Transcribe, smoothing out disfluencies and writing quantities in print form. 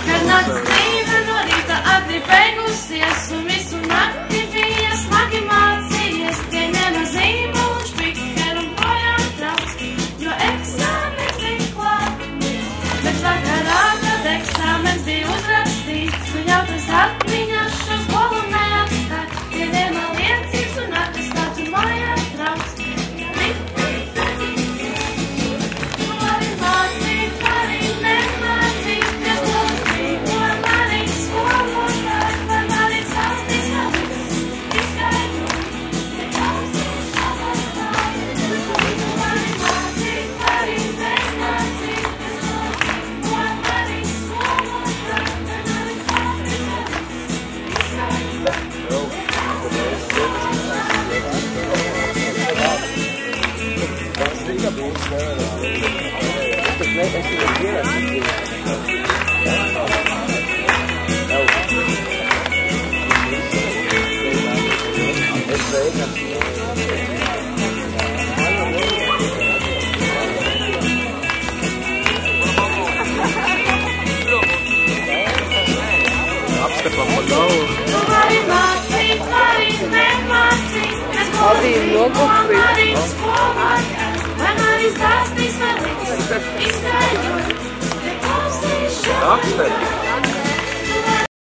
Kad nakts dzīve no rīta agri beigusies un visu nakti bija smagi mācījies, tie nenozīmē un špikeru projām trauc, jo eksāmens bija klāt. Bet vakarā, kad eksāmens bija uzrakstīts un jau tas atmiņās šo skolu neatstāt, tie vienmēr liecīgs un naktis tāds un mājās trauc. Rakstēt.